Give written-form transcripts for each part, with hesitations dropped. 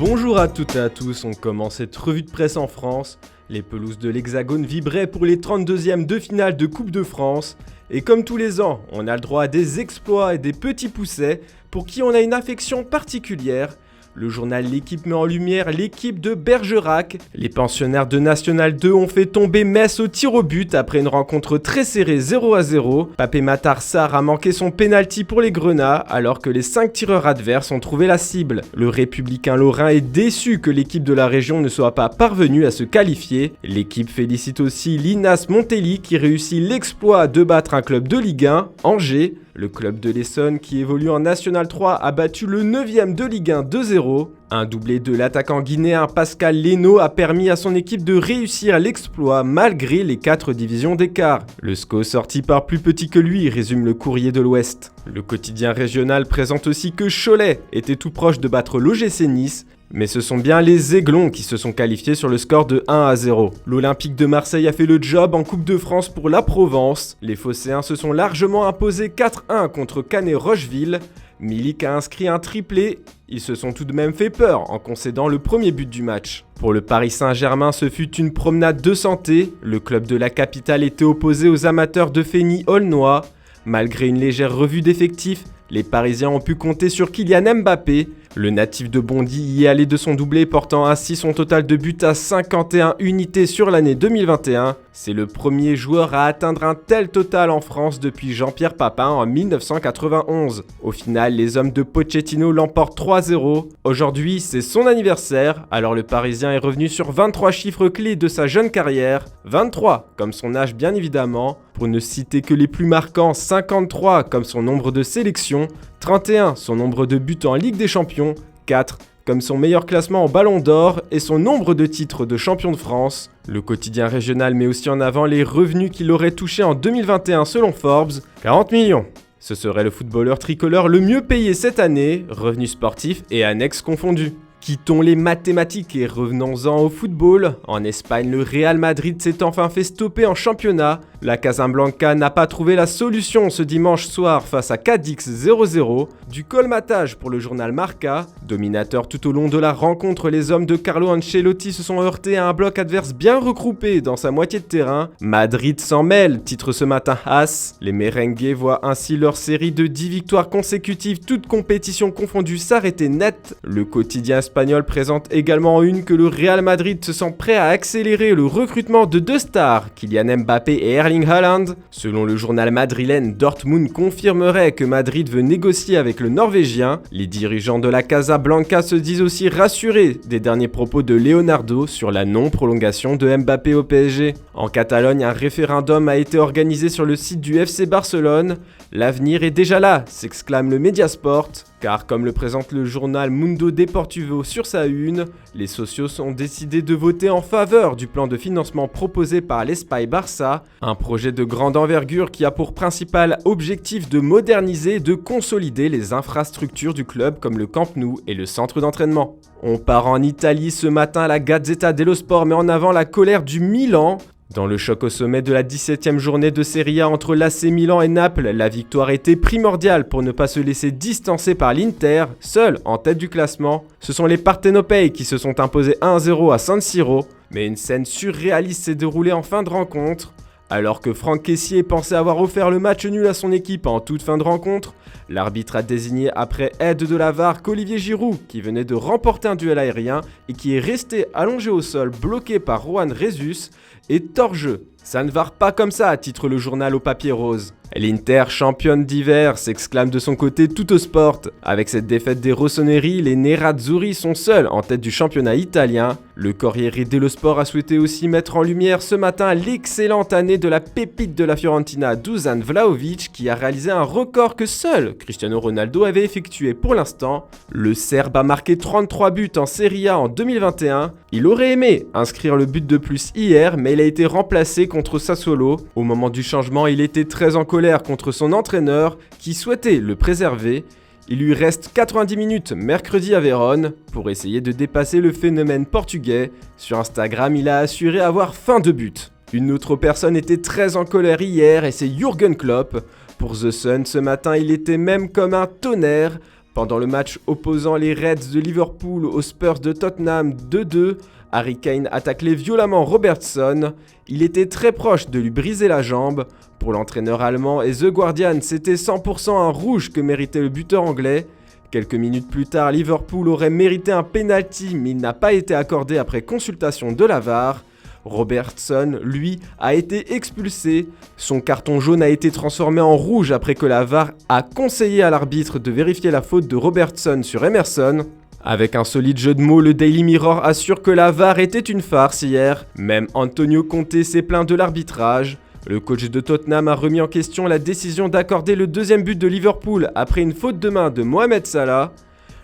Bonjour à toutes et à tous, on commence cette revue de presse en France. Les pelouses de l'Hexagone vibraient pour les 32e de finale de Coupe de France. Et comme tous les ans, on a le droit à des exploits et des petits poussets pour qui on a une affection particulière. Le journal L'Équipe met en lumière l'équipe de Bergerac. Les pensionnaires de National 2 ont fait tomber Metz au tir au but après une rencontre très serrée 0-0. Papé Matar Sarr a manqué son pénalty pour les Grenats alors que les 5 tireurs adverses ont trouvé la cible. Le républicain lorrain est déçu que l'équipe de la région ne soit pas parvenue à se qualifier. L'équipe félicite aussi l'Inas Montelli qui réussit l'exploit de battre un club de Ligue 1, Angers. Le club de l'Essonne, qui évolue en National 3, a battu le 9e de Ligue 1 2-0. Un doublé de l'attaquant guinéen Pascal Leno a permis à son équipe de réussir l'exploit malgré les 4 divisions d'écart. Le SCO sorti par plus petit que lui, résume le Courrier de l'Ouest. Le quotidien régional présente aussi que Cholet était tout proche de battre l'OGC Nice. Mais ce sont bien les Aiglons qui se sont qualifiés sur le score de 1-0. L'Olympique de Marseille a fait le job en Coupe de France pour la Provence. Les Phocéens se sont largement imposés 4-1 contre Canet-Rocheville. Milik a inscrit un triplé. Ils se sont tout de même fait peur en concédant le premier but du match. Pour le Paris Saint-Germain, ce fut une promenade de santé. Le club de la capitale était opposé aux amateurs de Feigny-Aulnois. Malgré une légère revue d'effectifs, les Parisiens ont pu compter sur Kylian Mbappé. Le natif de Bondy y est allé de son doublé, portant ainsi son total de buts à 51 unités sur l'année 2021. C'est le premier joueur à atteindre un tel total en France depuis Jean-Pierre Papin en 1991. Au final, les hommes de Pochettino l'emportent 3-0. Aujourd'hui, c'est son anniversaire, alors le Parisien est revenu sur 23 chiffres clés de sa jeune carrière. 23, comme son âge bien évidemment. Pour ne citer que les plus marquants, 53 comme son nombre de sélections, 31 son nombre de buts en Ligue des Champions, 4 comme son meilleur classement en Ballon d'Or et son nombre de titres de champion de France. Le quotidien régional met aussi en avant les revenus qu'il aurait touchés en 2021 selon Forbes, 40 millions. Ce serait le footballeur tricolore le mieux payé cette année, revenus sportifs et annexes confondus. Quittons les mathématiques et revenons-en au football. En Espagne, le Real Madrid s'est enfin fait stopper en championnat. La Casablanca n'a pas trouvé la solution ce dimanche soir face à Cadix 0-0. Du colmatage pour le journal Marca. Dominateur tout au long de la rencontre, les hommes de Carlo Ancelotti se sont heurtés à un bloc adverse bien regroupé dans sa moitié de terrain. Madrid s'en mêle, titre ce matin AS. Les merengues voient ainsi leur série de 10 victoires consécutives, toutes compétitions confondues, s'arrêter net. Le quotidien espagnol présente également en une que le Real Madrid se sent prêt à accélérer le recrutement de 2 stars, Kylian Mbappé et Erling Haaland. Selon le journal madrilène, Dortmund confirmerait que Madrid veut négocier avec le Norvégien. Les dirigeants de la Casablanca se disent aussi rassurés des derniers propos de Leonardo sur la non-prolongation de Mbappé au PSG. En Catalogne, un référendum a été organisé sur le site du FC Barcelone. L'avenir est déjà là, s'exclame le Mediasport. Car comme le présente le journal Mundo Deportivo sur sa une, les socios ont décidé de voter en faveur du plan de financement proposé par l'Espaï Barça, un projet de grande envergure qui a pour principal objectif de moderniser et de consolider les infrastructures du club comme le Camp Nou et le centre d'entraînement. On part en Italie ce matin, la Gazzetta dello Sport met en avant la colère du Milan. Dans le choc au sommet de la 17e journée de Serie A entre l'AC Milan et Naples, la victoire était primordiale pour ne pas se laisser distancer par l'Inter, seul en tête du classement. Ce sont les Partenopei qui se sont imposés 1-0 à San Siro, mais une scène surréaliste s'est déroulée en fin de rencontre. Alors que Franck Kessié pensait avoir offert le match nul à son équipe en toute fin de rencontre, l'arbitre a désigné après aide de la VAR qu'Olivier Giroud, qui venait de remporter un duel aérien et qui est resté allongé au sol bloqué par Juan Jesus, est hors jeu. Ça ne va pas comme ça, titre le journal au papier rose. L'Inter, championne d'hiver, s'exclame de son côté Tuttosport. Avec cette défaite des Rossoneri, les Nerazzurri sont seuls en tête du championnat italien. Le Corriere dello Sport a souhaité aussi mettre en lumière ce matin l'excellente année de la pépite de la Fiorentina, Dusan Vlahovic, qui a réalisé un record que seul Cristiano Ronaldo avait effectué pour l'instant. Le Serbe a marqué 33 buts en Serie A en 2021. Il aurait aimé inscrire le but de plus hier, mais il a été remplacé contre Sassuolo. Au moment du changement, il était très en colère contre son entraîneur qui souhaitait le préserver. Il lui reste 90 minutes mercredi à Vérone pour essayer de dépasser le phénomène portugais. Sur Instagram, il a assuré avoir faim de but. Une autre personne était très en colère hier et c'est Jürgen Klopp. Pour The Sun, ce matin, il était même comme un tonnerre. Pendant le match opposant les Reds de Liverpool aux Spurs de Tottenham 2-2, Harry Kane a taclé violemment Robertson. Il était très proche de lui briser la jambe. Pour l'entraîneur allemand et The Guardian, c'était 100% un rouge que méritait le buteur anglais. Quelques minutes plus tard, Liverpool aurait mérité un penalty, mais il n'a pas été accordé après consultation de la VAR. Robertson, lui, a été expulsé. Son carton jaune a été transformé en rouge après que la VAR a conseillé à l'arbitre de vérifier la faute de Robertson sur Emerson. Avec un solide jeu de mots, le Daily Mirror assure que la VAR était une farce hier. Même Antonio Conte s'est plaint de l'arbitrage. Le coach de Tottenham a remis en question la décision d'accorder le deuxième but de Liverpool après une faute de main de Mohamed Salah.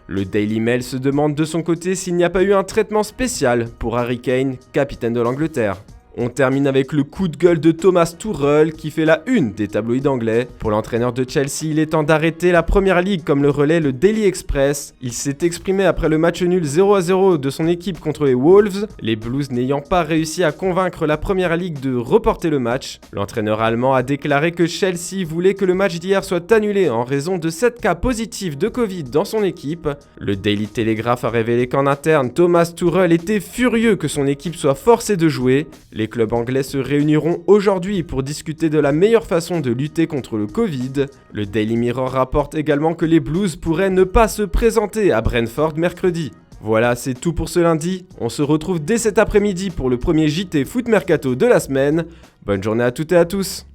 Le Daily Mail se demande de son côté s'il n'y a pas eu un traitement spécial pour Harry Kane, capitaine de l'Angleterre. On termine avec le coup de gueule de Thomas Tuchel qui fait la une des tabloïds anglais. Pour l'entraîneur de Chelsea, il est temps d'arrêter la Première Ligue comme le relaie le Daily Express. Il s'est exprimé après le match nul 0-0 de son équipe contre les Wolves, les Blues n'ayant pas réussi à convaincre la Première Ligue de reporter le match. L'entraîneur allemand a déclaré que Chelsea voulait que le match d'hier soit annulé en raison de 7 cas positifs de Covid dans son équipe. Le Daily Telegraph a révélé qu'en interne, Thomas Tuchel était furieux que son équipe soit forcée de jouer. Les clubs anglais se réuniront aujourd'hui pour discuter de la meilleure façon de lutter contre le Covid. Le Daily Mirror rapporte également que les Blues pourraient ne pas se présenter à Brentford mercredi. Voilà, c'est tout pour ce lundi. On se retrouve dès cet après-midi pour le premier JT Foot Mercato de la semaine. Bonne journée à toutes et à tous.